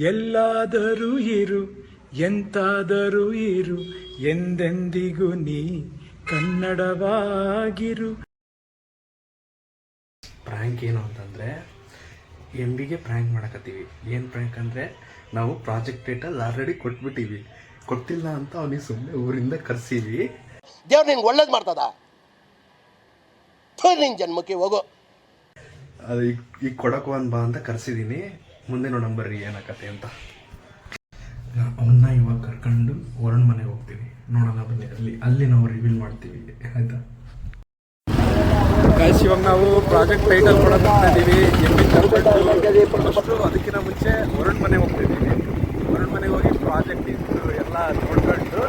ಎಲ್ಲಾದರೂ ಇರು ಎಂತಾದರೂ ಇರು ಎಂದೆಂದಿಗೂ ನೀ ಕನ್ನಡವಾಗಿರು. ಪ್ರ್ಯಾಂಕ್ ಏನು ಅಂತಂದರೆ MBಗೆ ಪ್ರ್ಯಾಂಕ್ ಮಾಡಕತ್ತೀವಿ. ಏನು ಪ್ರ್ಯಾಂಕ್ ಅಂದರೆ ನಾವು ಪ್ರಾಜೆಕ್ಟ್ ಟೈಟಲ್ ಆಲ್ರೆಡಿ ಕೊಟ್ಬಿಟ್ಟಿವಿ. ಕೊಟ್ಟಿಲ್ಲ ಅಂತ ಅವನಿಗೆ ಸುಮ್ಮನೆ ಊರಿಂದ ಕರ್ಸೀವಿ. ದೇವ್ರು ನಿನ್ಗೆ ಒಳ್ಳೇದು ಮಾಡ್ತದ, ನಿನ್ನ ಜನ್ಮಕ್ಕೆ ಹೋಗೋ. ಅದು ಈಗ ಕೊಡೋಕೆ ಒಂದು ಬಾ ಅಂತ ಕರ್ಸಿದ್ದೀನಿ. ಮುಂದೆ ನೋಡೋಣ ಬರ್ರಿ ಏನಾಕತ್ತೆ ಅಂತ. ಅವನ್ನ ಇವಾಗ ಕರ್ಕೊಂಡು ವರುಣ್ ಮನೆಗೆ ಹೋಗ್ತೀವಿ. ನೋಡೋಣ ಬನ್ನಿ, ಅಲ್ಲಿ ನಾವು ರಿವೀಲ್ ಮಾಡ್ತೀವಿ, ಆಯಿತಾ? ಗಾಯ್ಸ್, ಇವಾಗ ನಾವು ಪ್ರಾಜೆಕ್ಟ್ ಟೈಟಲ್ ಕೊಡೋಕೆ ಇದ್ದೀವಿ. ಫಸ್ಟು ಅದಕ್ಕಿಂತ ಮುಂಚೆ ವರುಣ್ ಮನೆಗೆ ಹೋಗ್ತಿದ್ದೀವಿ. ವರುಣ್ ಮನೆಗೆ ಹೋಗಿ ಪ್ರಾಜೆಕ್ಟ್ ಇದ್ದು ಎಲ್ಲ ನೋಡ್ಕೊಂಡು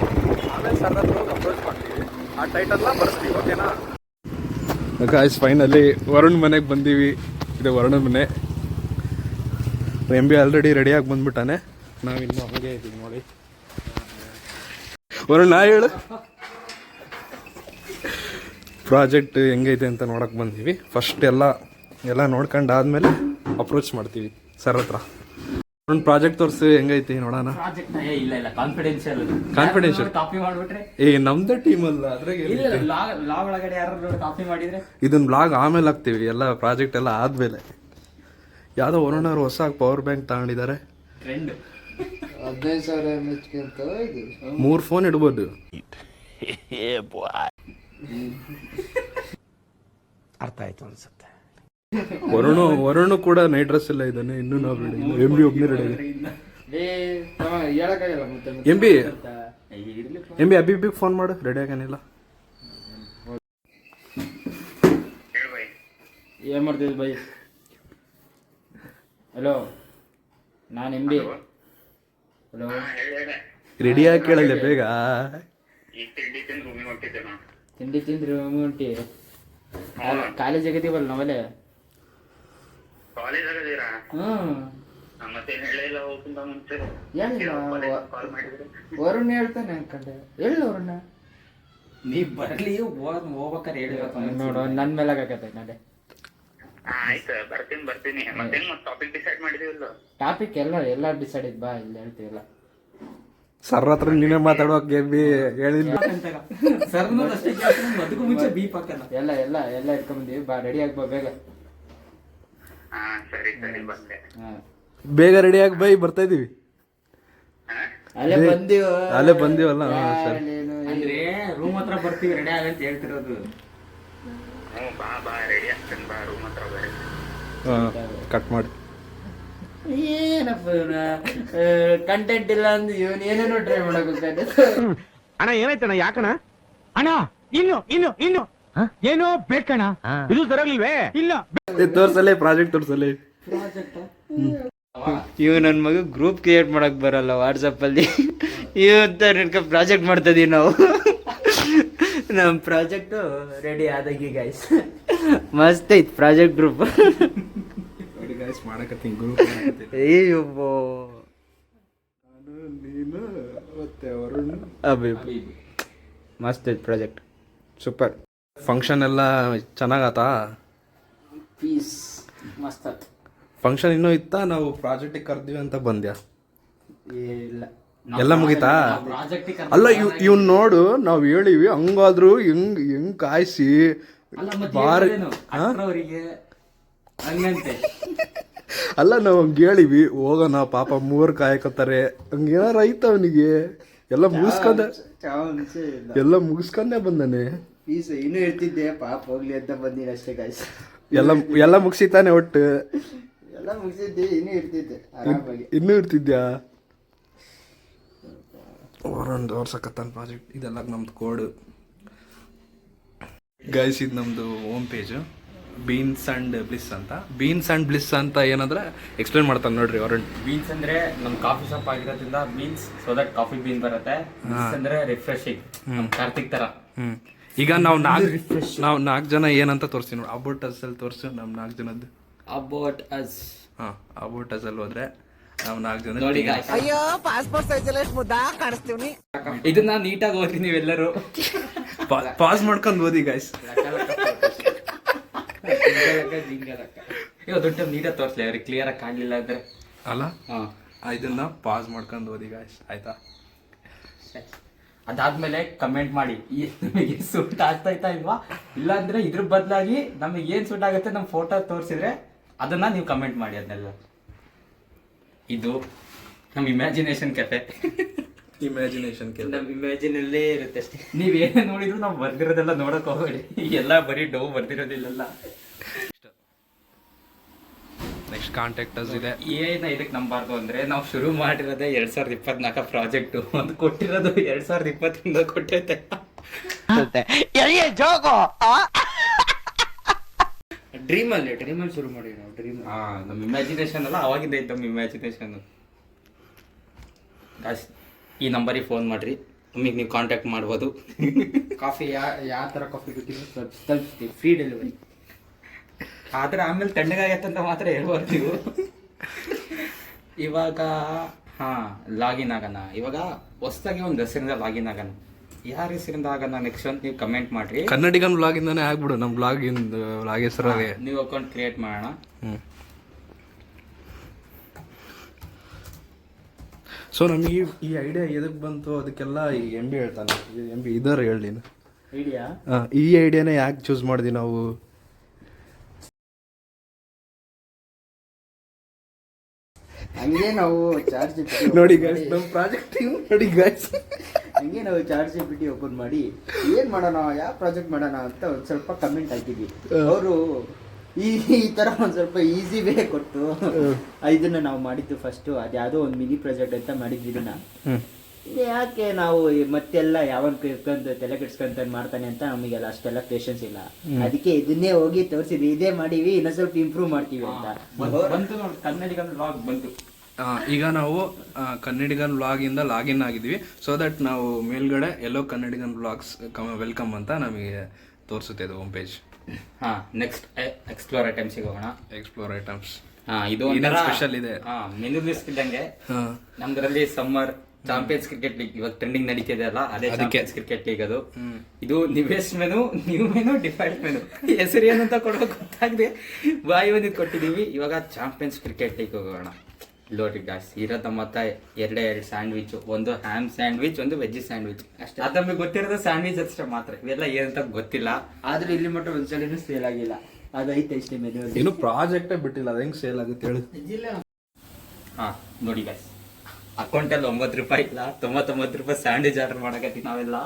ಆಮೇಲೆ ಸರ್ ಹತ್ರ ಹೋಗಿ ಅಪ್ರೋಚ್ ಮಾಡ್ತೀವಿ. ಆ ಟೈಟಲ್ನ ಬರ್ಸ್ತೀವಿ, ಓಕೆನಾ? ಗಾಯ್ಸ್, ಫೈನಲಿ ವರುಣ್ ಮನೆಗೆ ಬಂದೀವಿ. ಇದು ವರುಣ್ ಮನೆ. MB ಆಲ್ರೆಡಿ ರೆಡಿಯಾಗಿ ಬಂದ್ಬಿಟ್ಟಾನೆ. ನಾವಿನ್ನು ಹಂಗೆ ಇದ್ದೀವಿ ನೋಡಿ. ವರುಣ್, ಹೇಳು ಪ್ರಾಜೆಕ್ಟ್ ಹೆಂಗೈತೆ ಅಂತ ನೋಡಕ್ಕೆ ಬಂದೀವಿ. ಫಸ್ಟ್ ಎಲ್ಲ ನೋಡ್ಕೊಂಡು ಆದಮೇಲೆ ಅಪ್ರೋಚ್ ಮಾಡ್ತೀವಿ ಸರ್ ಹತ್ರ. ಒಂದು ಪ್ರಾಜೆಕ್ಟ್ ತೋರಿಸಿ ಹೆಂಗೈತಿ ನೋಡೋಣ. ಕಾನ್ಫಿಡೆನ್ಷಿಯಲ್ ನಮ್ದೇ ಟೀಮ್ ಅಲ್ಲ, ಅದ್ರಾಗೆ ಇದನ್ನ ಬ್ಲಾಗ್ ಆಮೇಲೆ ಹಾಕ್ತೀವಿ. ಎಲ್ಲ ಪ್ರಾಜೆಕ್ಟ್ ಎಲ್ಲ ಆದ್ಮೇಲೆ. ಯಾವ್ದೋ ವರುಣ್ ಅವರು ಹೊಸ ಪವರ್ ಬ್ಯಾಂಕ್ ತಗೊಂಡಿದ್ದಾರೆ. 15,000 3 ಫೋನ್ ಇಡ್ಬೋದು. ಅರ್ಥ ಆಯ್ತು ಅನ್ಸುತ್ತೆ. ವರುಣ್ ಕೂಡ ನೈಟ್ ಡ್ರೆಸ್ ಎಲ್ಲ ಇದ್ದಾನೆ. ಇನ್ನೂ ನಾವು ರೆಡಿ. MB ಒಬ್ಬನೇ ರೆಡಿ. MB ಅಬ್ಬಿಗೆ ಫೋನ್ ಮಾಡು, ರೆಡಿ ಆಗಾನಿಲ್ಲ. ಏನ್ ಮಾಡ್ತಿದ್ದೆ ಬೈ? ಹಲೋ, ನಾನು MB. ಹಲೋ, ರೆಡಿ ಆಗಿ ಕೇಳಲ್ಲ ಬೇಗ. ತಿಂಡಿ ತಿಂದ್ರಿ ಹೊಂಟಿ? ಕಾಲೇಜ್ ಆಗತೀವಲ್ಲ ನಾವಲ್ಲೇ. ವರುಣ್ ಹೇಳ್ತಾನೆ ಅನ್ಕಂಡೆ. ಎಲ್ಲಿ ವರುಣ? ನೀ ಬರ್ಲಿ ಹೋಗ್ಬೇಕಾರೆ ಹೇಳ್ಬೇಕು ನೋಡು, ನನ್ ಮೇಲೆ ಆಗತ್ತೆ. ನಡೆ ಬರ್ತೀನಿ. ಟಾಪಿಕ್ ಡಿಸೈಡ್ ಮಾಡಿದೀವಲ್ಲ? ಟಾಪಿಕ್ ಎಲ್ಲ ಡಿಸೈಡ್ ಬಾ, ಇಲ್ಲಿ ಹೇಳ್ತೀವಲ್ಲ. ಸರ್ ಹತ್ರ ನೀನೇ ಮಾತಾಡುವಾಗ ಹೇಳಿಲ್ಲ. ಎಲ್ಲ ಇಟ್ಕೊಂಡ್ಬಂದೀವಿ. ಬಾ, ರೆಡಿ ಆಗ್ಬಾ ಬೇಗ. ಬೇಗ ರೆಡಿ ಆಗಿ ಬೈ, ಬರ್ತಾ ಇದೀವಿ. ಅಲ್ಲೇ ಬಂದೀವಲ್ಲ. ಅಂದ್ರೆ ರೂಮ್ ಹತ್ರ ಬರ್ತೀವಿ, ರೆಡಿ ಆಗಂತ ಹೇಳ್ತಿರೋದು. ಕಟ್ ಮಾಡಿ. ಏನಪ್ಪ ಕಂಟೆಂಟ್ ಇಲ್ಲ ಅಂದ್ರೆ ಇವನ್ ಏನೇನೋ ಟ್ರೈ ಮಾಡಕ್ ಹೋಗ್ತಾನೆ. ಅಣ್ಣ ಏನಾಯ್ತಣ್ಣ? ಯಾಕಣ ಅಣ್ಣ? ಇನ್ನು ಏನೋ ಬೇಕಣ್ಣ, ಇದು ಸರಿಯಾಗಿಲ್ವೇ? ಇಲ್ಲ ತೋರ್ಸಲೇ, ಪ್ರಾಜೆಕ್ಟ್ ತೋರ್ಸಲೇ. ಇವ್ ನನ್ ಮಗ ಗ್ರೂಪ್ ಕ್ರಿಯೇಟ್ ಮಾಡಕ್ ಬರಲ್ಲ ವಾಟ್ಸಪ್ ಅಲ್ಲಿ. ಇವತ್ತ ಪ್ರಾಜೆಕ್ಟ್ ಮಾಡ್ತಾ ಇದೀವಿ ನಾವು. ನಮ್ ಪ್ರಾಜೆಕ್ಟ್ ರೆಡಿ ಆದಾಗಿ ಗೈಸ್. ಮಸ್ತ್ ಐತ್ ಪ್ರಾಜೆಕ್ಟ್ ಗ್ರೂಪ್. ಮಾಡಕತ್ತೀನಿ ಗ್ರೂಪ್. ನೀನು ಮತ್ತೆ ವರುಣ್, ಮಸ್ತ್ ಐತ್ ಪ್ರಾಜೆಕ್ಟ್, ಸೂಪರ್. ಫಂಕ್ಷನ್ ಎಲ್ಲ ಚೆನ್ನಾಗತ್ತಾ? ಪೀಸ್ ಮಸ್ತ್. ಫಂಕ್ಷನ್ ಇನ್ನೂ ಇತ್ತಾ? ನಾವು ಪ್ರಾಜೆಕ್ಟಿಗೆ ಕರ್ದಿವಿ ಅಂತ ಬಂದ್ಯಾ? ಇಲ್ಲ, ಎಲ್ಲ ಮುಗಿತಾ? ಅಲ್ಲ, ಇವ್ನು ನೋಡು, ನಾವು ಹೇಳಿವಿ ಹಂಗಾದ್ರು ಹೆಂಗ್ ಕಾಯಿಸಿ ಬಾರಿ. ಅಲ್ಲ, ನಾವು ಹಂಗೆ ಹೇಳಿವಿ ಹೋಗೋಣ, ಪಾಪ 3 ಕಾಯಕತ್ತಾರೆ, ಹಂಗೇನಾರ ಐತ ಅವನಿಗೆ. ಎಲ್ಲ ಮುಗಿಸ್ಕೊಂಡೇ ಬಂದಾನೆ. ಇನ್ನೂ ಇರ್ತಿದ್ದೆ, ಪಾಪ ಹೋಗ್ಲಿ ಅಂತ ಬಂದಿನಿ ಅಷ್ಟೇ ಗಾಯ್ಸ್. ಎಲ್ಲ ಮುಗಿಸಿತಾನೆ ಒಟ್ಟು. ಎಲ್ಲ ಮುಗಿಸಿದ್ದೆ, ಇನ್ನೂ ಇರ್ತಿದ್ಯಾ? ಒಂದು ವರ್ಷಕ್ಕತ್ತಾನ ಪ್ರಾಜೆಕ್ಟ್. ಇದೆಲ್ಲ ನಮ್ದು ಕೋಡ್ ಗೈಸ್. ಇದು ನಮ್ಮದು home page, beans and bliss ಅಂತ. ಬೀನ್ಸ್ ಆ್ಯಂಡ್ ಬ್ಲಿಸ್ ಅಂತ ಏನಂದ್ರೆ ಎಕ್ಸ್ಪ್ಲೇನ್ ಮಾಡ್ತಾನೆ ನೋಡ್ರಿ ವರುಣ್. ಬೀನ್ಸ್ ಅಂದ್ರೆ ನಮ್ ಕಾಫಿ ಶಾಪ್ ಆಗಿರೋದ್ರಿಂದ beans, so that coffee bean ಬರುತ್ತೆ. ಅಂದ್ರೆ ರಿಫ್ರೆಶಿಂಗ್, ಕಾರ್ತಿಕ್ ತರ. ಈಗ ನಾವು 4 ಜನ ಏನಂತ ತೋರಿಸ್ತೀವಿ ನೋಡಿ. ಅಬೌಟ್ ಅಸ್ ಅಲ್ಲಿ ತೋರಿಸು ನಮ್ಮ 4 ಜನದ್ದು. About us. ಅಬೌಟ್ ಅಸ್ ಅಲ್ಲಿ ಹೋದ್ರೆ ನಾವು 4 ಜನ. ಅಯ್ಯೋ, ಪಾಸ್ಪೋರ್ಟ್ ಸೈಜ್ ಎಲ್ಲ ಎಷ್ಟು ಮುದ್ದ ಕಾಣಿಸ್ತೀವಿ. ಇದನ್ನ ನೀಟಾಗಿ ಓದಿ ನೀವೆಲ್ಲರೂ. ಪಾಸ್ ಮಾಡ್ಕೊಂಡು ಓದಿ ಗಾಯ್ಸ್. ದೊಡ್ಡ ನೀಟಾಗಿ ತೋರಿಸ್ಲಿ, ಅವ್ರಿಗೆ ಕ್ಲಿಯರ್ ಆಗಿ ಕಾಣಲಿಲ್ಲ ಅಂದ್ರೆ ಅಲ್ಲ. ಇದನ್ನ ಪಾಸ್ ಮಾಡ್ಕೊಂಡು ಓದಿ ಗಾಯ್ಸ್, ಆಯ್ತಾ? ಅದಾದ್ಮೇಲೆ ಕಮೆಂಟ್ ಮಾಡಿ ನಮಗೆ ಸೂಟ್ ಆಗ್ತಾ ಇಲ್ವಾ, ಇಲ್ಲಾಂದ್ರೆ ಇದ್ರ ಬದಲಾಗಿ ನಮಗೆ ಏನ್ ಸೂಟ್ ಆಗುತ್ತೆ ನಮ್ಮ ಫೋಟೋ ತೋರಿಸಿದ್ರೆ ಅದನ್ನ ನೀವು ಕಮೆಂಟ್ ಮಾಡಿ. ಅದನ್ನೆಲ್ಲ ಇದು ನಮ್ಮ ಇಮ್ಯಾಜಿನೇಷನ್ ಕೆಫೆ. ನಮ್ಮ ಇಮ್ಯಾಜಿನಲ್ಲೇ ಇರುತ್ತೆ ಅಷ್ಟೇ. ನೀವೇನೇ ನೋಡಿದ್ರು ನಾವು ಬರ್ದಿರೋದೆಲ್ಲ ನೋಡಕ್ ಹೋಗಬೇಡಿ, ಎಲ್ಲ ಬರೀ ಡೌ ಬರ್ದಿರೋದಿಲ್ಲ. ನೆಕ್ಸ್ಟ್ ಕಾಂಟ್ಯಾಕ್ಟರ್ಸ್ ಇದೆ. ಏನ ಇದಕ್ಕೆ ನಂಬಾರ್ದು ಅಂದ್ರೆ ನಾವು ಶುರು ಮಾಡಿರೋದೇ 2024 ಪ್ರಾಜೆಕ್ಟ್, ಒಂದು ಕೊಟ್ಟಿರೋದು 2020 ಕೊಟ್ಟೈತೆ. ಡ್ರೀಮಲ್ಲಿ ಶುರು ಮಾಡಿ ನಾವು ಡ್ರೀಮ್. ನಮ್ಮ ಇಮ್ಯಾಜಿನೇಷನ್ ಅಲ್ಲ, ಅವಾಗಿಂದ ಇತ್ತು ನಮ್ಮ ಇಮ್ಯಾಜಿನೇಷನ್. ಈ ನಂಬರಿಗೆ ಫೋನ್ ಮಾಡ್ರಿ, ನಮಗೆ ನೀವು ಕಾಂಟ್ಯಾಕ್ಟ್ ಮಾಡ್ಬೋದು. ಕಾಫಿ ಯಾವ ಥರ ಕಾಫಿ ಬೇಕಿದ್ರು ತಲುಪಿಸ್ತೀವಿ, ಫ್ರೀ ಡೆಲಿವರಿ. ಆದ್ರೆ ಆಮೇಲೆ ತಣ್ಣಗಾಗತ್ತೆ ಅಂತ ಮಾತ್ರ ಹೇಳ್ಬಾರ್ದು ನೀವು. ಇವಾಗ ಲಾಗಿನ್ ಆಗೋಣ. ಇವಾಗ ಹೊಸದಾಗಿ ಒಂದು ಹೆಸರಿಂದ ಲಾಗಿನ್ ಆಗೋಣ. ಯಾರ ಹೆಸರಿಂದ ಆಗೋಣ ನೆಕ್ಸ್ಟ್ ಅಂತ ನೀವು ಕಮೆಂಟ್ ಮಾಡ್ರಿ. ಕನ್ನಡಿಗನ್ ಬ್ಲಾಗ್ ಇಂದಾನೆ ಆಗ್ಬಿಡು ನಮ್ಮ ಬ್ಲಾಗ್ ಹೆಸರಾಗೆ ನೀವು ಅಕೌಂಟ್ ಕ್ರಿಯೇಟ್ ಮಾಡೋಣ. ಸೊ ನಮಗೆ ಈ ಐಡಿಯಾ ಎದಕ್ಕೆ ಬಂತು ಅದಕ್ಕೆಲ್ಲ ಈ MB ಹೇಳ್ತಾನೆ. MB ಇದರ ಹೇಳಿ ನೀನು ಐಡಿಯಾ. ಈ ಐಡಿಯಾನೇ ಯಾಕೆ ಚೂಸ್ ಮಾಡಿದ್ವಿ ನಾವು? ಹಂಗೆ ನಾವು ಚಾರ್ಜ್ ನೋಡಿ ಗೈಸ್, ನಮ್ಮ ಪ್ರಾಜೆಕ್ಟ್ ನೋಡಿ ಗೈಸ್, ಹಂಗೆ ನಾವು ಚಾರ್ಜ್ GPT ಓಪನ್ ಮಾಡಿ ಏನ್ ಮಾಡೋಣ, ಯಾವ ಪ್ರಾಜೆಕ್ಟ್ ಮಾಡೋಣ ಅಂತ ಒಂದ್ ಸ್ವಲ್ಪ ಕಮೆಂಟ್ ಹಾಕಿದ್ವಿ. ಅವರು ಈ ತರ ಒಂದ್ ಸ್ವಲ್ಪ ಈಸಿ ವೇ ಕೊಟ್ಟು ಇದನ್ನ ನಾವು ಮಾಡಿದ್ದು ಫಸ್ಟ್. ಅದ್ಯಾವುದೋ ಒಂದು ಮಿನಿ ಪ್ರಾಜೆಕ್ಟ್ ಅಂತ ಮಾಡಿದ್ವಿ. ಇದನ್ನ ಯಾಕೆ ನಾವು ಮತ್ತೆಲ್ಲ ಯಾವನ್ ಕೆಡ್ಸ್ಕೊಂತ ತಲೆ ಕೆಡ್ಸ್ಕೊಂತ ಮಾಡ್ತಾನೆ ಅಂತ ನಮಗೆಲ್ಲ ಅಷ್ಟೆಲ್ಲ ಪೇಷನ್ಸ್ ಇಲ್ಲ. ಅದಕ್ಕೆ ಇದನ್ನೇ ಹೋಗಿ ತೋರಿಸಿದ್ವಿ, ಇದೇ ಮಾಡಿವಿ, ಇನ್ನೊಂದ್ ಸ್ವಲ್ಪ ಇಂಪ್ರೂವ್ ಮಾಡ್ತೀವಿ ಅಂತ ಬಂತು. ಕನ್ನಡಿಗನ್ ವ್ಲಾಗ್ ಬಂತು. ಈಗ ನಾವು ಕನ್ನಡಿಗನ್ ವ್ಲಾಗ್ ಇಂದ ಲಾಗಿನ್ ಆಗಿದ್ವಿ. ಸೊ ದಟ್ ನಾವು ಮೇಲ್ಗಡೆ ಎಲ್ಲೋ ಕನ್ನಡಿಗನ್ ವ್ಲಾಗ್ಸ್ ವೆಲ್ಕಮ್ ಅಂತ ನಮಗೆ ತೋರಿಸುತ್ತೆ ಇದು home page. Next explore items ಹೋಗೋಣ. ಎಕ್ಸ್ಪ್ಲೋರ್ ಐಟಮ್ಸ್ ಇದು ಸ್ಪೆಷಲ್ ಇದೆ. ಮೆನು ಲಿಸ್ಟ್ ಇದ್ದಂಗೆ ನಮ್ದ್ರಲ್ಲಿ ಸಮ್ಮರ್ ಚಾಂಪಿಯನ್ಸ್ ಕ್ರಿಕೆಟ್ ಲೀಗ್ ಇವಾಗ ಟ್ರೆಂಡಿಂಗ್ ನಡೀತಿದೆ ಅಲ್ಲ, ಅದೇ ಚಾಂಪಿಯನ್ಸ್ ಕ್ರಿಕೆಟ್ ಲೀಗ್. ಅದು ಇದು Nivesh menu, new menu, default menu. ಹೆಸರು ಏನಂತ ಕೊಡೋಕೆ ಗೊತ್ತಾಗದೆ ಬಾಯಿ ಬಂದಿದ್ದು ಕೊಟ್ಟಿದೀವಿ. ಇವಾಗ ಚಾಂಪಿಯನ್ಸ್ ಕ್ರಿಕೆಟ್ ಲೀಗ್ ಹೋಗೋಣ. ನೋಡಿ ಗಾಯ್ಸ್, ಇರೋದು ನಮ್ಮ ಹತ್ರ ಎರಡು ಸ್ಯಾಂಡ್ವಿಚ್, ಒಂದು ಹ್ಯಾಮ್ ಸ್ಯಾಂಡ್ವಿಚ್, ಒಂದು ವೆಜ್ ಸ್ಯಾಂಡ್ವಿಚ್ ಅಷ್ಟೇ. ಅದು ನಮಗೆ ಗೊತ್ತಿರೋದು ಸ್ಯಾಂಡ್ವಿಚ್ ಅಷ್ಟೇ ಮಾತ್ರ, ಇವೆಲ್ಲ ಏನಂತ ಗೊತ್ತಿಲ್ಲ. ಆದ್ರೆ ಇಲ್ಲಿ ಮಟ್ಟ ಒಂದ್ಸಲಿನೂ ಸೇಲ್ ಆಗಿಲ್ಲ, ಅದೈತೆ ಇಷ್ಟೇ ಮೆನು. ಇನ್ನು ಪ್ರಾಜೆಕ್ಟೇ ಬಿಟ್ಟಿಲ್ಲ, ಅದು ಹೆಂಗ್ ಸೇಲ್ ಆಗುತ್ತೆ ಹೇಳಿ. ನೋಡಿ ಗಾಯ್ಸ್, ಅಕೌಂಟಲ್ಲಿ 9 ರೂಪಾಯಿ ಇಲ್ಲ, 99 ರೂಪಾಯಿ ಸ್ಯಾಂಡ್ವಿಚ್ ಆರ್ಡರ್ ಮಾಡಕತ್ತೀವಿ ನಾವೆಲ್ಲ.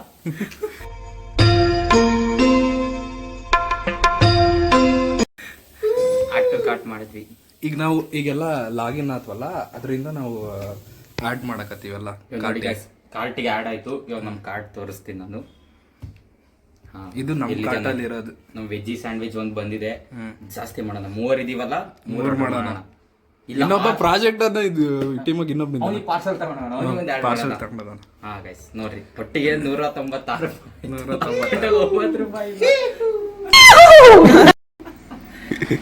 ಆಡ್ ಟು ಕಾರ್ಟ್ ಮಾಡಿದ್ವಿ. ಈಗ ನಾವು ಈಗೆಲ್ಲ ಲಾಗಿನ್ ಆತ್ವಲ್ಲ, ಅದರಿಂದ ನಾವು ಆಡ್ ಮಾಡಕತ್ತೀವಲ್ಲ ಕಾರ್ಟಿಗೆ ಆಡ್ ಆಯ್ತು. ಇವಾಗ ನಮ್ ಕಾರ್ಡ್ ತೋರಿಸ್ತೀನಿ ನಾನು. ಇದು ನಮ್ಮ ಕಾರ್ಟಲ್ಲಿ ಇರೋದು. ನಮ್ ವೆಜ್ಜಿ ಸ್ಯಾಂಡ್ವಿಚ್ ಒಂದು ಬಂದಿದೆ. ಜಾಸ್ತಿ ಮಾಡೋಣ, 3 ಇದೀವಲ್ಲ, 3 ಮಾಡೋಣ. ಇನ್ನೊಬ್ಬ ಪ್ರಾಜೆಕ್ಟ್ ಅನ್ನ ಇದು ಟೀಮಿಗೆ ಇನ್ನೊಬ್ಬ ಪಾರ್ಸಲ್ ತಗೊಂಡ ಹಾ ಗೈಸ್ ನೋಡ್ರಿ, ಒಟ್ಟಿಗೆ 196 ರೂಪಾಯಿ.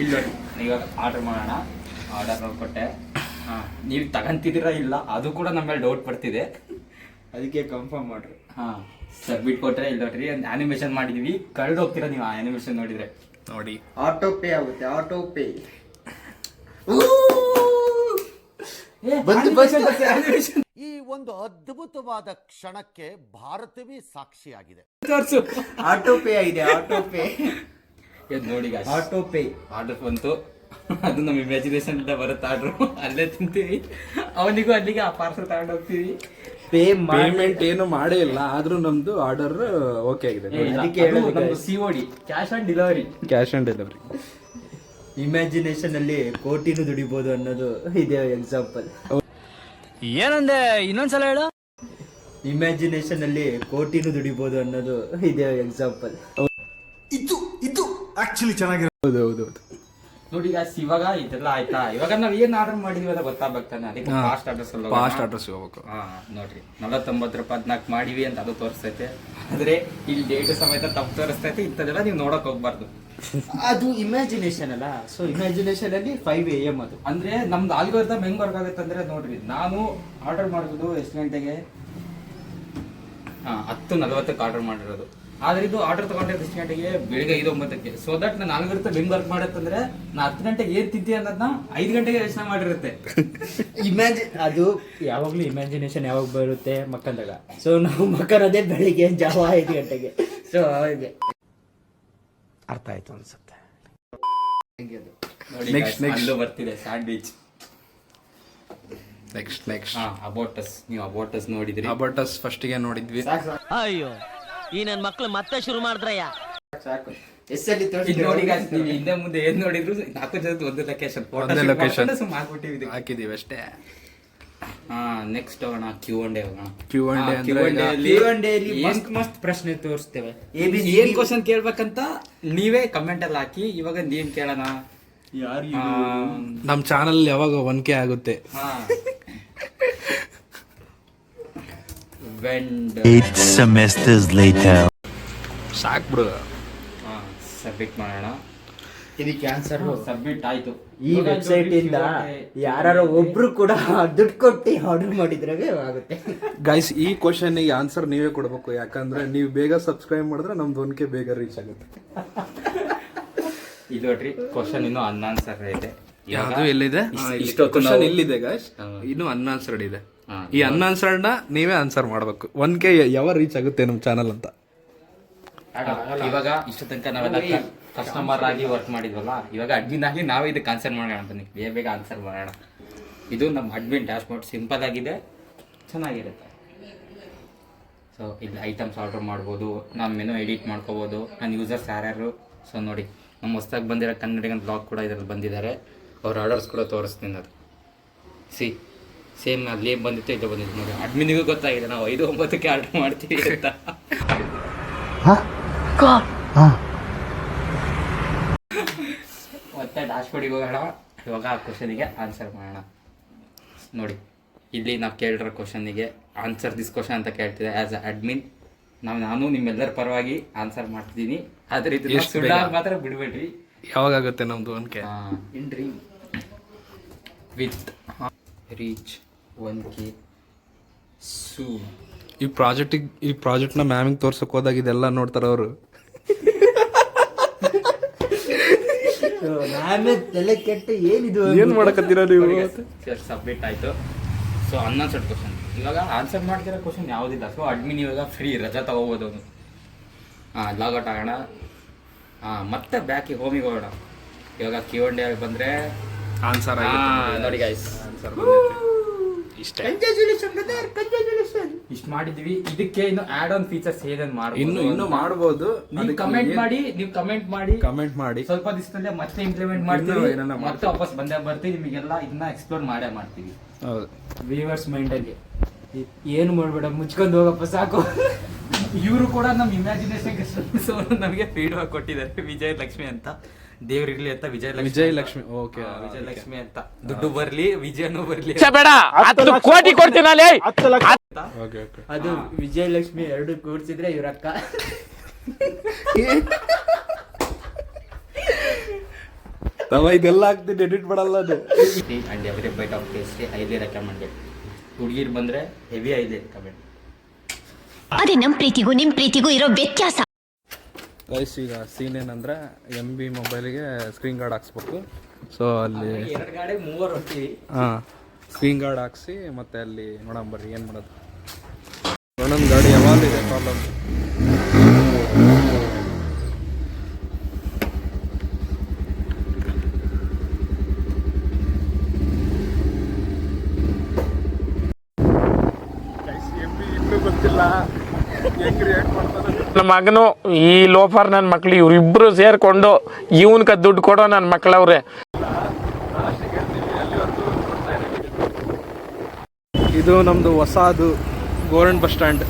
ಇಲ್ಲ ಇವಾಗ ಆರ್ಡರ್ ಮಾಡೋಣ. ಆರ್ಡರ್ ಕೊಟ್ಟೆ. ನೀವು ತಗೊಂತಿದ್ದೀರಾ ಇಲ್ಲ ಅದು ಕೂಡ ನಮ್ಮ ಮೇಲೆ ಡೌಟ್ ಬರ್ತಿದೆ, ಅದಕ್ಕೆ ಕನ್ಫರ್ಮ್ ಮಾಡ್ರಿ. ಸಬ್ಮಿಟ್ ಕೊಟ್ರೆ ಇಲ್ಲ ನೋಡ್ರಿ, ಒಂದು ಆನಿಮೇಷನ್ ಮಾಡಿದೀವಿ, ಕಳೆದು ಹೋಗ್ತೀರಾ ನೀವು ಆ ಆನಿಮೇಷನ್ ನೋಡಿದ್ರೆ. ನೋಡಿ ಆಟೋ ಪೇ ಆಗುತ್ತೆ, ಆಟೋ ಪೇ. ಈ ಒಂದು ಅದ್ಭುತವಾದ ಕ್ಷಣಕ್ಕೆ ಭಾರತವೇ ಸಾಕ್ಷಿಯಾಗಿದೆ. ಆಟೋ ಪೇ ಆಗಿದೆ, ಆಟೋ ಪೇ ನೋಡಿ ಆಟೋ ಪೇ ಆರ್ಡರ್ ಬಂತು. ಅದು ನಮ್ಮ ಇಮ್ಯಾಜಿನೇಷನ್ ಇಂದ ಬರುತ್ತೆ ಆರ್ಡರ್, ಅಲ್ಲೇ ತಿಂತೀವಿ, ಅವನಿಗೂ ಅಲ್ಲಿಗೆ ಆ ಪಾರ್ಸಲ್ ತಗೊಂಡು ಹೋಗ್ತೀವಿ. ಪೇಮೆಂಟ್ ಏನು ಮಾಡೇ ಇಲ್ಲ, ಆದ್ರೂ ನಮ್ದು ಆರ್ಡರ್ ಓಕೆ ಆಗಿದೆ. COD, cash on delivery. Cash on delivery. Imagination ಅಲ್ಲಿ ಕೋಟಿನೂ ದುಡಿಬಹುದು ಅನ್ನೋದು ಇದೆ ಎಕ್ಸಾಂಪಲ್. ಏನಂದೆ ಇನ್ನೊಂದ್ಸಲ ಹೇಳು. ಇಮ್ಯಾಜಿನೇಷನ್ ಅಲ್ಲಿ ಕೋಟಿನೂ ದುಡಿಬಹುದು ಅನ್ನೋದು ಇದೆ ಎಕ್ಸಾಂಪಲ್. ಇದು ಆಕ್ಚುಲಿ ಚೆನ್ನಾಗಿರೋದು. ಹೌದು ನೋಡಿ ಇವಾಗ ಇದೆಲ್ಲ ಆಯ್ತಾ. ಇವಾಗ ನಾವ್ ಏನ್ ಆರ್ಡರ್ ಮಾಡಿದ್ವಿ ಅಂತ ಗೊತ್ತಾಗ್ತಾನೆ, ಅದಕ್ಕೆ ಫಾಸ್ಟ್ ಅಡ್ರೆಸ್ ಹೋಗ್ಬೇಕು. ನೋಡ್ರಿ 49 ರೂಪಾಯಿ 14 ಮಾಡಿವಿ ಅಂತ ಅದು ತೋರಿಸ್ತೈತೆ, ಆದ್ರೆ ಇಲ್ಲಿ ಡೇಟ್ ಸಮೇತ ತಪ್ಪು ತೋರಿಸ್ತೈತೆ. ಇಂಥದ್ದೆಲ್ಲ ನೀವು ನೋಡಕ್ ಹೋಗ್ಬಾರ್ದು, ಅದು ಇಮ್ಯಾಜಿನೇಷನ್ ಅಲ್ಲ. ಸೊ ಇಮ್ಯಾಜಿನೇಷನ್ ಅಲ್ಲಿ 5 AM ಅದು ಅಂದ್ರೆ ನಮ್ದು ಆಲ್ಗೋರಿಥಮ್ ಹೆಂಗ್ ವರ್ಕ್ ಆಗುತ್ತೆ ಅಂದ್ರೆ, ನೋಡ್ರಿ ನಾನು ಆರ್ಡರ್ ಮಾಡೋದು ಎಷ್ಟು ಗಂಟೆಗೆ 10:40 ಆರ್ಡರ್ ಮಾಡಿರೋದು. ಆದ್ರೆ ಇದು ಆರ್ಡರ್ ತಗೊಂಡಿದ್ದು ಎಷ್ಟು ಗಂಟೆಗೆ? ಬೆಳಿಗ್ಗೆ 5-9ಕ್ಕೆ. ಸೊ ದಟ್ ನಾನು 4 ಗಂಟೆ ಬೆಂಗ್ ವರ್ಕ್ ಮಾಡತ್ತಂದ್ರೆ ನಾ 10 ಗಂಟೆಗೆ ಏನ್ ತಿಂತೀನಿ ಅನ್ನೋದನ್ನ 5 ಗಂಟೆಗೆ ಯೋಚನೆ ಮಾಡಿರುತ್ತೆ. ಅದು ಯಾವಾಗ್ಲೂ ಇಮ್ಯಾಜಿನೇಷನ್ ಯಾವಾಗ ಬರುತ್ತೆ ಮಕ್ಕಂದಾಗ. ಸೊ ನಾವು ಮಕ್ಕಳದೇ ಬೆಳಿಗ್ಗೆ ಜಾವ 5 ಗಂಟೆಗೆ. ಸೊ ಇದೆ ಅರ್ಥ ಆಯ್ತು ಅನ್ಸುತ್ತೆ. Next. ಅಲ್ಲೂ ಬರ್ತಿದೆ ಸ್ಯಾಂಡ್ವಿಚ್. ನೆಕ್ಸ್ಟ್ ಅಬೋಟಸ್. ನೀವು ಅಬೋಟಸ್ ನೋಡಿದ್ರಿ? ಅಬರ್ಟಸ್ ಫಸ್ಟಿಗೆ ನೋಡಿದ್ವಿ. ಅಯ್ಯೋ ಈ ನನ್ ಮಕ್ಳು ಮತ್ತೆ ಶುರು ಮಾಡಿದ್ರಯ್ಯ. ಇದು ನೋಡಿ guys, ನೀವು ಹಿಂದೆ ಮುಂದೆ ಏನ್ ನೋಡಿದ್ರು 4 ಜನದ ಒಂದೇ ಲೊಕೇಶನ್ ಹಾಕಿದೀವಿ ಅಷ್ಟೇ. ನೆಕ್ಸ್ಟ್ ಹೋಗೋಣ Q&A ಹೋಗೋಣ. Q&A ಅಲ್ಲಿ ಮಸ್ತ್ ಪ್ರಶ್ನೆ ತೋರಿಸ್ತೇವೆ. ಏನ್ ಕ್ವಶನ್ ಕೇಳ್ಬೇಕಂತ ನೀವೇ ಕಮೆಂಟ್ ಅಲ್ಲಿ ಹಾಕಿ. ಇವಾಗ ನೀನ್ ಕೇಳೋಣ. ನಮ್ ಚಾನಲ್ ಯಾವಾಗ 1K ಆಗುತ್ತೆ? 8 semesters later. ಸಾಕ್ ಬಿಡು. ಸಬ್ಮಿಟ್ ಮಾಡೋಣ. ಇದಕ್ಕೆ ಆನ್ಸರ್ ಸಬ್ಮಿಟ್ ಆಯ್ತು. ಈ ವೆಬ್ಸೈಟ್ ಇಂದ ಯಾರು ಒಬ್ರು ಕೂಡ ದುಡ್ಡು ಕೊಟ್ಟು ಆರ್ಡರ್ ಮಾಡಿದ್ರೆ ಆಗುತ್ತೆ. ಗೈಸ್, ಈ ಕ್ವಶನ್ ಗೆ ಆನ್ಸರ್ ನೀವೇ ಕೊಡ್ಬೇಕು. ಯಾಕಂದ್ರೆ ನೀವು ಬೇಗ ಸಬ್ಸ್ಕ್ರೈಬ್ ಮಾಡಿದ್ರೆ ನಮ್ದು 1K ಬೇಗ ರೀಚ್ ಆಗುತ್ತೆ. ಇದು ನೋಡ್ರಿ, ಕ್ವಶನ್ ಇನ್ನೂ ಅನ್ಆನ್ಸರ್ ಇದೆ. ಯಾವುದು ಎಲ್ಲಿದೆ? ಕ್ವಶನ್ ಇಲ್ಲಿದೆ ಗೈಸ್, ಇನ್ನು ಅನ್ಆನ್ಸರ್ಡ್ ಇದೆ. ಈ ಅನ್ಆನ್ಸರ್ಡ್ ನ ನೀವೇ ಆನ್ಸರ್ ಮಾಡ್ಬೇಕು. 1K ಯಾವಾಗ ರೀಚ್ ಆಗುತ್ತೆ ನಮ್ ಚಾನಲ್ ಅಂತ. ಇವಾಗ ಇಷ್ಟು ತನಕ ನಾವೆಲ್ಲ ಕಸ್ಟಮರ್ ಆಗಿ ವರ್ಕ್ ಮಾಡಿದ್ವಲ್ಲ, ಇವಾಗ ಅಡ್ಮಿನ್ ಆಗಿ ನಾವೇ ಇದಕ್ಕೆ ಆನ್ಸರ್ ಮಾಡೋಣ ಬನ್ನಿ. ಬೇಗ ಆನ್ಸರ್ ಮಾಡೋಣ. ಇದು ನಮ್ಮ ಅಡ್ಮಿನ್ ಡ್ಯಾಶ್ ಬೋರ್ಡ್. ಸಿಂಪಲ್ ಆಗಿದೆ, ಚೆನ್ನಾಗಿರುತ್ತೆ. ಸೊ ಇಲ್ಲಿ ಐಟಮ್ಸ್ ಆರ್ಡರ್ ಮಾಡ್ಬೋದು, ನಮ್ಮ ಮೆನು ಎಡಿಟ್ ಮಾಡ್ಕೋಬೋದು, ನನ್ನ ಯೂಸರ್ಸ್ ಯಾರ್ಯಾರು. ಸೊ ನೋಡಿ, ನಮ್ಮ ಹೊಸ್ದಾಗಿ ಬಂದಿರೋ ಕನ್ನಡಿಗನ್ ಬ್ಲಾಗ್ ಕೂಡ ಇದರಲ್ಲಿ ಬಂದಿದ್ದಾರೆ. ಅವ್ರ ಆರ್ಡರ್ಸ್ ಕೂಡ ತೋರಿಸ್ತೀನಿ. ಅದು ಸೇಮ್ ಅಲ್ಲಿ ಏನು ಬಂದಿತ್ತು ಇದು ಬಂದಿತ್ತು ನೋಡಿ. ಅಡ್ಮಿನಿಗೂ ಗೊತ್ತಾಗಿದೆ ನಾವು 5-9ಕ್ಕೆ ಆರ್ಡರ್ ಮಾಡ್ತೀವಿ ಅಂತ. ಮತ್ತೆ ಡ್ಯಾಶ್ಬೋರ್ಡಿಗೆ ಹೋಗೋಣ. ಇವಾಗ ಆ ಕ್ವಶನಿಗೆ ಆನ್ಸರ್ ಮಾಡೋಣ. ನೋಡಿ, ಇಲ್ಲಿ ನಾವು ಕೇಳಿರೋ ಕ್ವಶನಿಗೆ ಆನ್ಸರ್ ದಿಸ್ ಕ್ವಶನ್ ಅಂತ ಕೇಳ್ತಿದ್ದೆ. ಆ್ಯಸ್ ಅ ಅಡ್ಮಿನ್ ನಾನು ನಿಮ್ಮೆಲ್ಲರ ಪರವಾಗಿ ಆನ್ಸರ್ ಮಾಡ್ತಿದ್ದೀನಿ. ಆದರೆ ಇದು ಸುಳ್ಳಾಗಿ ಮಾತ್ರ ಬಿಡಬೇಡ್ರಿ. ಯಾವಾಗ ಆಗುತ್ತೆ ನಮ್ದು 1K? In dream with reach 1K soon. ಈ ಪ್ರಾಜೆಕ್ಟ್ನ ಮ್ಯಾಮಿಂಗ್ ತೋರ್ಸಕ್ ಹೋದಾಗ ಇದೆಲ್ಲ ನೋಡ್ತಾರ ಅವರು. ತಲೆ ಕೆಟ್ಟು ಏನಿದು ಏನ್ ಮಾಡಕತ್ತೀರ ನೀವು? ಸಬ್ಮಿಟ್ ಆಯ್ತು. So unanswered question. ಇವಾಗ ಆನ್ಸರ್ ಮಾಡ್ತಿರೋ ಕ್ವಶನ್ ಯಾವುದಿಲ್ಲ. ಸೊ ಅಡ್ಮಿನ್ ಇವಾಗ ಫ್ರೀ ರಜಾ ತಗೋಬೋದು ಅವನು. ಲಾಗೌಟ್ ಆಗೋಣ. ಮತ್ತೆ ಬ್ಯಾಕಿಗೆ ಹೋಮಿಗೆ ಹೋಗೋಣ. ಇವಾಗ Q&A ಬಂದರೆ ಆನ್ಸರ್ ನೋಡಿ ಗೈಸ್, ಆನ್ಸರ್ ಇಷ್ಟೇ. ಇಷ್ಟು ಮಾಡಿದ್ವಿ. ಇದಕ್ಕೆ ಇನ್ನು ಆಡ್ ಆನ್ ಫೀಚರ್ಸ್ ಏನೇನು ಇನ್ನು ಮಾಡ್ಬೋದು. ನೀವು ಕಮೆಂಟ್ ಮಾಡಿ ಸ್ವಲ್ಪ ದಿವಸದಲ್ಲೇ ಮತ್ತೆ ಇಂಪ್ಲಿಮೆಂಟ್ ಮಾಡ್ತೀವಿ. ಮತ್ತೆ ವಾಪಸ್ ಬರ್ತೀವಿ. ನಿಮಗೆಲ್ಲ ಇದನ್ನ ಎಕ್ಸ್ಪ್ಲೋರ್ ಮಾಡ್ತೀವಿ. ಹೌದು, ವ್ಯೂವರ್ಸ್ ಮೈಂಡಲ್ಲಿ ಏನು ಮಾಡಬೇಡ, ಮುಚ್ಕೊಂಡು ಹೋಗಪ್ಪ ಸಾಕು. ಇವರು ಕೂಡ ನಮ್ಮ ಇಮ್ಯಾಜಿನೇಷನ್ ನಮಗೆ ಫೀಡ್ಬ್ಯಾಕ್ ಕೊಟ್ಟಿದ್ದಾರೆ. ವಿಜಯಲಕ್ಷ್ಮಿ ಅಂತ, ದೇವ್ರಿರ್ಲಿ ಅಂತ ವಿಜಯಲಕ್ಷ್ಮಿ. ಓಕೆ, ವಿಜಯಲಕ್ಷ್ಮಿ ಅಂತ. ದುಡ್ಡು ಬರ್ಲಿ, ವಿಜಯನೂ ಬರ್ಲಿ. ಬೇಡ ಕೋಟಿ ಕೊಡ್ತೀನಿ. ಅದು ವಿಜಯಲಕ್ಷ್ಮಿ 2 ಕೂಡ್ಸಿದ್ರೆ ಇವ್ರಕ್ಕ. ಇದೆಲ್ಲ ಆಗ್ತೀನಿ, ಎಡಿಟ್ ಮಾಡಲ್ಲ ಅದು. And every bite of tasty highly recommended. ಹುಡುಗಿರ್ ಬಂದ್ರೆ ಹೆವಿ ಹೈಲಿ ರೆಕಮೆಂಡ್. ಅದೇ ನಮ್ಮ ಪ್ರೀತಿಗೂ ನಿಮ್ ಪ್ರೀತಿಗೂ ಇರೋ ವ್ಯತ್ಯಾಸ. ಗೈಸ್, ಈಗ ಸೀನ್ ಏನಂದ್ರೆ MB ಮೊಬೈಲಿಗೆ ಸ್ಕ್ರೀನ್ ಗಾರ್ಡ್ ಹಾಕ್ಸ್ಬೇಕು. ಸೊ ಅಲ್ಲಿ 2 ಗಾಡಿ 3 ಹೊರ್ತೀವಿ. ಸ್ಕ್ರೀನ್ ಗಾರ್ಡ್ ಹಾಕ್ಸಿ ಮತ್ತೆ ಅಲ್ಲಿ ನೋಡೋಣ ಬರ್ರಿ ಏನು ಮಾಡೋದು. ಒಂದೊಂದು ಗಾಡಿ ಯಾವಾಗ ಇದೆ ಪ್ರಾಬ್ಲಮ್. ಗೊತ್ತಿಲ್ಲ ನಮ್ಮ ಮಗನು ಈ ಲೋಫರ್ ನನ್ನ ಮಕ್ಳು ಇವ್ರಿಬ್ರು ಸೇರ್ಕೊಂಡು ಇವನ್ಕ ದುಡ್ಡು ಕೊಡೋ ನನ್ನ ಮಕ್ಳವ್ರೆ. ಇದು ನಮ್ದು ಹೊಸದು ಗೋರ್ಮೆಂಟ್ ಬಸ್ ಸ್ಟ್ಯಾಂಡ್.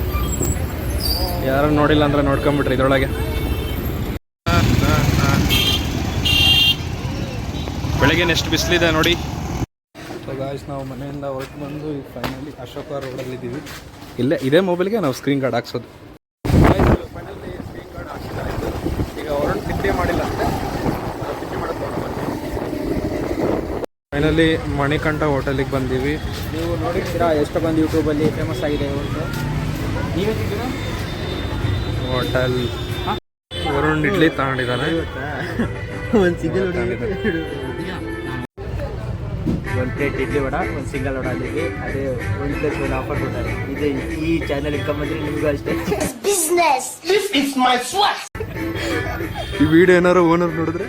ಯಾರು ನೋಡಿಲ್ಲ ಅಂದ್ರೆ ನೋಡ್ಕೊಂಬಿಟ್ರಿ ಇದ್ರೊಳಗೆ. ಬೆಳಗ್ಗೆ ಎಷ್ಟು ಬಿಸಿಲಿದೆ ನೋಡಿ. ಸೊ ಗಾಯ್ಸ್, ನಾವು ಮನೆಯಿಂದ ಹೊರಟು ಬಂದು ಈಗ ಫೈನಲಿ ಅಶೋಕ ರೋಡಲ್ಲಿದ್ದೀವಿ. ಇದೇ ಮೊಬೈಲ್ಗೆ ನಾವು ಸ್ಕ್ರೀನ್ ಗಾರ್ಡ್ ಹಾಕ್ಸೋದು. ಫೈನಲಿ ಸ್ಕ್ರೀನ್ ಗಾರ್ಡ್ ಹಾಕಿದ್ದಾಯಿತು. ಈಗ ಹೊರಟು ತಿಂಡಿ ಮಾಡಿಲ್ಲ ಅಷ್ಟೇ, ತಿಂಡಿ ಮಾಡೋದು. ಫೈನಲಿ ಮಣಿಕಂಠ ಹೋಟೆಲಿಗೆ ಬಂದೀವಿ. ನೀವು ನೋಡಿದ್ದೀರಾ ಎಷ್ಟೋ ಬಂದು ಯೂಟ್ಯೂಬಲ್ಲಿ ಫೇಮಸ್ ಆಗಿದೆ ಇವತ್ತು. ನೀವೇನಿದ್ದೀರಾ? ಹೋಟೆಲ್ ವರುಣ್ ಇಡ್ಲಿ ತಗೊಂಡಿದ್ದಾನೆ. ಒಂದು ಸಿಂಗಲ್ ಒಂದು ಪ್ಲೇಟ್ ಇಡ್ಲಿ ವಡ, ಒಂದು ಸಿಂಗಲ್ ವಡ ಅಲ್ಲಿಗೆ ಅದೇ 1+1 ಆಫರ್ ಕೊಟ್ಟಾರೆ. ಇದೆ ಈ ಚಾನಲ್ ಇಟ್ಕೊಂಬಂದ್ರೆ ನಿಮಗೂ ಅಷ್ಟೇ. ಈ ವಿಡಿಯೋ ಏನಾರು ಓನರ್ ನೋಡಿದ್ರೆ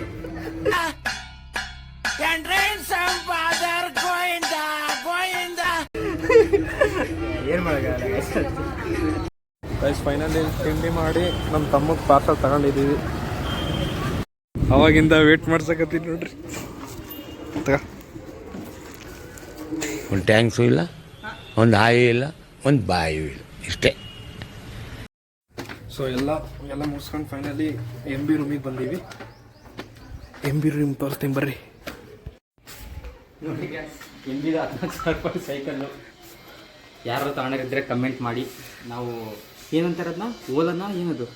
ಏನು ಮಾಡೋಕ್ಕಾಗಲ್ಲ. ಗೈಸ್ ಫೈನಲಿ ತಿಂಡಿ ಮಾಡಿ ನಮ್ಮ ತಮ್ಮಗೆ ಪಾರ್ಸಲ್ ತಗೊಂಡಿದ್ದೀವಿ. ಅವಾಗಿಂದ ವೇಟ್ ಮಾಡ್ಸಕತ್ತೀನಿ ನೋಡ್ರಿ. ಒಂದು ಟ್ಯಾಂಕ್ಸು ಇಲ್ಲ, ಒಂದು ಹಾಯಿ ಇಲ್ಲ, ಒಂದು ಬಾಯಿ ಇಲ್ಲ, ಇಷ್ಟೇ. ಸೊ ಎಲ್ಲ ಮುಗಿಸ್ಕೊಂಡು ಫೈನಲಿ MB ರೂಮಿಗೆ ಬಂದೀವಿ. MB ರೂಮ್ ತೋರಿಸ್ತೀನಿ ಬರ್ರಿ. ನೋಡಿ ಎಂಬಿದು 14,000 ರೂಪಾಯಿ ಸೈಕಲ್ಲು. ಯಾರು ತಗೊಂಡಿದ್ರೆ ಕಮೆಂಟ್ ಮಾಡಿ. ನಾವು ಏನಂತಾರದನ್ನ ಓಲನ್ನ ಏನದು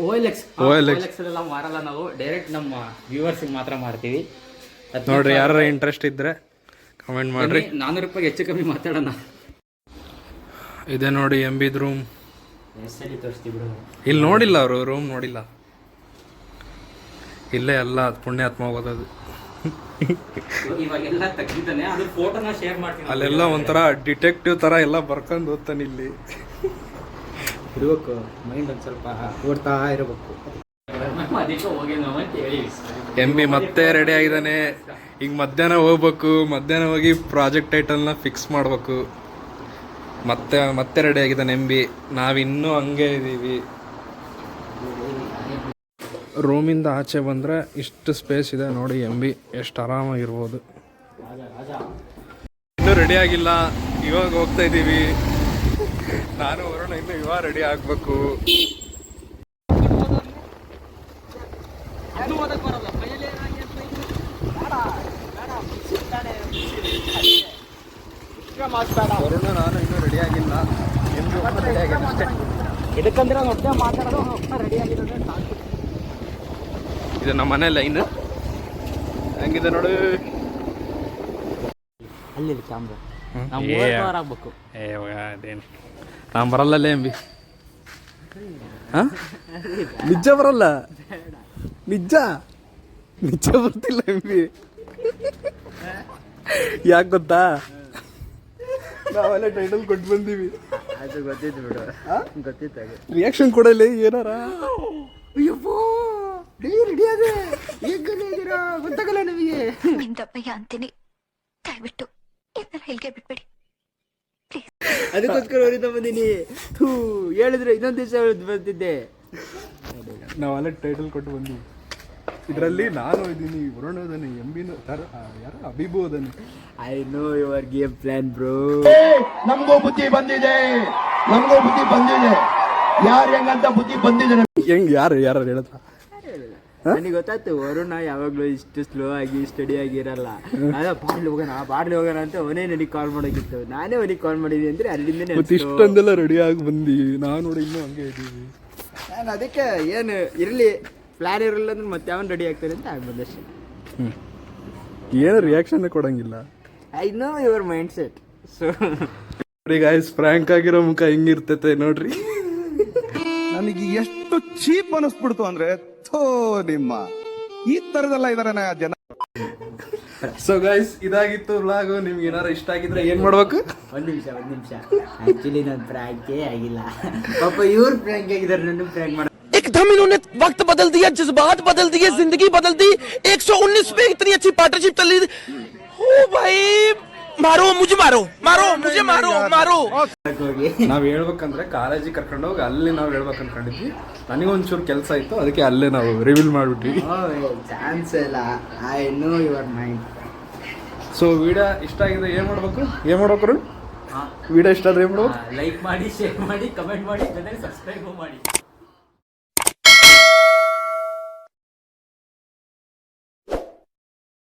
OLX ಅಲ್ಲೆಲ್ಲ ಮಾರಲ್ಲ, ನಾವು ಡೈರೆಕ್ಟ್ ನಮ್ಮ ವ್ಯೂವರ್ಸಿಗೆ ಮಾತ್ರ ಮಾಡ್ತೀವಿ. ನೋಡ್ರಿ ಯಾರ ಇಂಟ್ರೆಸ್ಟ್ ಇದ್ರೆ ಕಮೆಂಟ್ ಮಾಡ್ರಿ. 400 ರೂಪಾಯಿ ಹೆಚ್ಚು ಕಮ್ಮಿ ಮಾತಾಡೋಣ. ಇದೆ ನೋಡಿ MB ರೂಮ್. ಸರಿ ತೋರಿಸ್ತೀವಿ ಬಿಡು. ಇಲ್ಲಿ ನೋಡಿಲ್ಲ ಅವರು ರೂಮ್ ನೋಡಿಲ್ಲ. ಇಲ್ಲೇ ಎಲ್ಲ ಪುಣ್ಯಾತ್ಮ ಹೋಗೋದು. ಇವಾಗೆಲ್ಲ ತೆಗ್ದಿದ್ದಾನೆ, ಅದು ಫೋಟೋನ ಶೇರ್ ಮಾಡ್ತೀನಿ. ಅಲ್ಲೆಲ್ಲ ಒಂಥರ ಡಿಟೆಕ್ಟಿವ್ ತರ ಎಲ್ಲ ಬರ್ಕೊಂಡು ಓದ್ತಾನೆ. ಇಲ್ಲಿ ಇರಬೇಕು ಮೈಂಡ್ ಒಂದು ಸ್ವಲ್ಪ ಓಡ್ತಾ ಇರಬೇಕು. ಅದಕ್ಕೆ ಹೋಗಿ ನಾವು ಅಂತ ಹೇಳಿ MB ಮತ್ತೆ ರೆಡಿ ಆಗಿದ್ದಾನೆ. ಈಗ ಮಧ್ಯಾಹ್ನ ಹೋಗ್ಬೇಕು. ಮಧ್ಯಾಹ್ನ ಹೋಗಿ ಪ್ರಾಜೆಕ್ಟ್ ಟೈಟಲ್ನ ಫಿಕ್ಸ್ ಮಾಡಬೇಕು. ಮತ್ತೆ ರೆಡಿ ಆಗಿದ್ದಾನೆ MB. ನಾವಿನ್ನೂ ಹಂಗೆ ಇದ್ದೀವಿ. ರೂಮಿಂದ ಆಚೆ ಬಂದರೆ ಇಷ್ಟು ಸ್ಪೇಸ್ ಇದೆ ನೋಡಿ. MB ಎಷ್ಟು ಆರಾಮಾಗಿರ್ಬೋದು. ಇನ್ನೂ ರೆಡಿ ಆಗಿಲ್ಲ, ಇವಾಗ ಹೋಗ್ತಾ ಇದ್ದೀವಿ. ನಾನು ವರುಣ ಇನ್ನು ಇವಾಗ ರೆಡಿ ಆಗಬೇಕು. ವರುಣ ನಾನು ಇನ್ನೂ ರೆಡಿ ಆಗಿಲ್ಲ. ರೆಡಿ ಆಗಿಲ್ಲ ಅಷ್ಟೇ. ಇದಕ್ಕಂದ್ರೆ ಒಟ್ಟೆ ಮಾತಾಡೋದು ರೆಡಿ ಆಗಿರೋದು ಸಾಕು. ಇದು ನಮ್ಮ ಮನೆ ಲೈನ್ ಹೆಂಗಿದೆ ನೋಡು. ಅಲ್ಲಿ ಕ್ಯಾಮ್ರಾ ನಾವು ಆಗ್ಬೇಕು. ಅದೇನು ನಾನು ಬರಲ್ಲಲ್ಲೇ MB. ನಿಜ ಬರಲ್ಲ, ನಿಜ ಬರ್ತಿಲ್ಲ MB. ಯಾಕೆ ಗೊತ್ತಾ, ನಾವೆಲ್ಲ ಟೈಟಲ್ ಕೊಟ್ಟು ಬಂದೀವಿ. ಅದು ಗೊತ್ತಿತ್ತು ಬಿಡು, ಗೊತ್ತಿತ್ತು. ರಿಯಾಕ್ಷನ್ ಕೊಡಲಿ ಏನಾರ. ಅಯ್ಯಪ್ಪೋ ರೆಡಿ ಅದೇ ಹೇಗಿದ್ದೀರಾ ಗೊತ್ತಾಗಲ್ಲ ನಮಗೆ. ನಿಮ್ದಪ್ಪಯ್ಯ ಅಂತೀನಿ, ದಯವಿಟ್ಟು ಇದನ್ನ ಹೇಳಿಕೆ ಬಿಟ್ಬಿಡಿ. ಅದಕ್ಕೋಸ್ಕರ ಹೊರಿತಾ ಬಂದೀನಿ. ಹೇಳಿದ್ರೆ ಇನ್ನೊಂದು ದಿವಸ ಬರ್ತಿದ್ದೆ. ನಾವೆಲ್ಲ ಟೈಟಲ್ ಕೊಟ್ಟು ಬಂದೀವಿ. ಇದರಲ್ಲಿ ನಾನು ಇದ್ದೀನಿ, ವರುಣ ಅದಾನೆ, MBನೂ ಯಾರು ಅಭಿಭೂ ಅದಾನೆ. I know your game plan bro. ನಮಗೂ ಬುದ್ಧಿ ಬಂದಿದೆ, ಯಾರು ಹೆಂಗಂತ ಬುದ್ಧಿ ಬಂದಿದೆ. ಯಾರು ಹೇಳಿದ್ರ? ನನಗೆ ಗೊತ್ತಾಯ್ತು ವರುಣ ಯಾವಾಗಲೂ ಇಷ್ಟು ಸ್ಲೋ ಆಗಿ ಸ್ಟಡಿ ಆಗಿರಲ್ಲ. ಅದ ಬಾರ್ಲಿ ಹೋಗೋಣ ಅಂತ ಅವನೇ ನನಗೆ ಕಾಲ್ ಮಾಡೋಗಿತ್ತು. ನಾನೇ ಅವನಿಗೆ ಕಾಲ್ ಮಾಡಿದ್ವಿ ಅಂದ್ರೆ ಅಲ್ಲಿಂದನೇ ಇಷ್ಟೊಂದೆಲ್ಲ ರೆಡಿ ಆಗಿ ಬಂದಿ. ನಾವು ನೋಡಿ ಇನ್ನೂ ಹಂಗೆ ಇದ್ದೀವಿ. ನಾನು ಅದಕ್ಕೆ ಏನು ಇರಲಿ ಪ್ಲಾನ್ ಇರಲಿಲ್ಲ ಅಂದ್ರೆ ಮತ್ತೆ ಅವನು ರೆಡಿ ಆಗ್ತಾನೆ ಅಂತ ಆಗ್ಬಂದಷ್ಟೇ. ಏನು ರಿಯಾಕ್ಷನ್ ಕೊಡಂಗಿಲ್ಲ. I know your mind set. So ನೋಡಿ ಗಾಯ್ಸ್, ಫ್ರ್ಯಾಂಕ್ ಆಗಿರೋ ಮುಖ ಹೆಂಗಿರ್ತೈತೆ ನೋಡ್ರಿ. ನನಗೆ ಎಷ್ಟು ಚೀಪ್ ಅನಿಸ್ಬಿಡ್ತು ಅಂದ್ರೆ, ನಿಮ್ಮ ಈ ತರದೆಲ್ಲ ಇದಾರೆ ಜನ. ಸೊ ಗೈಸ್, ಇದಾಗಿತ್ತು ವ್ಲಾಗ್. ನಿಮ್ಗೆ ಏನಾರು ಇಷ್ಟ ಆಗಿದ್ರೆ ಏನ್ ಮಾಡ್ಬೇಕು? ಒಂದು ನಿಮಿಷ ಆಕ್ಚುಲಿ ನಾನು ಪ್ರ್ಯಾಂಕೇ ಆಗಿಲ್ಲ. ಪಾಪ ಇವ್ರು ಪ್ರ್ಯಾಂಕ್ ಆಗಿದ್ದಾರೆ, ನನ್ನ ಪ್ರ್ಯಾಂಕ್ ಮಾಡ. एकदम इन्होंने वक्त बदल दिया, जज्बात बदल दिए, जिंदगी बदल दी. 119 पे इतनी अच्छी पार्टनरशिप चल रही. ओ भाई मारो मुझे, मारो. ನಾವ್ ಹೇಳ್ಬೇಕಂದ್ರೆ ಕಾಲೇಜಿಗೆ ಕರ್ಕೊಂಡು ಹೋಗಿ ಅಲ್ಲಿ ನಾವು ಹೇಳ್ಬೇಕು ಅನ್ಕೊಂಡಿದ್ವಿ. ನನಗೊಂಚೂರು ಕೆಲಸ ಇತ್ತು, ಅದಕ್ಕೆ ಅಲ್ಲೇ ನಾವು ರಿವೀಲ್ ಮಾಡ್ಬಿಟ್ವಿ. ಚಾನ್ಸ್ ಇಲ್ಲ. I know your mind. So video ಇಷ್ಟ ಆಗಿದೆ ಏನ್ ಮಾಡ್ಬೇಕು? ವಿಡಿಯೋ ಇಷ್ಟ ಆದ್ರೆ ಏನ್ ಮಾಡ್ಬೇಕು? ಲೈಕ್ ಮಾಡಿ, ಶೇರ್ ಮಾಡಿ, ಕಮೆಂಟ್ ಮಾಡಿ, ಜೊತೆಗೆ ಸಬ್ಸ್ಕ್ರೈಬ್ ಮಾಡಿ.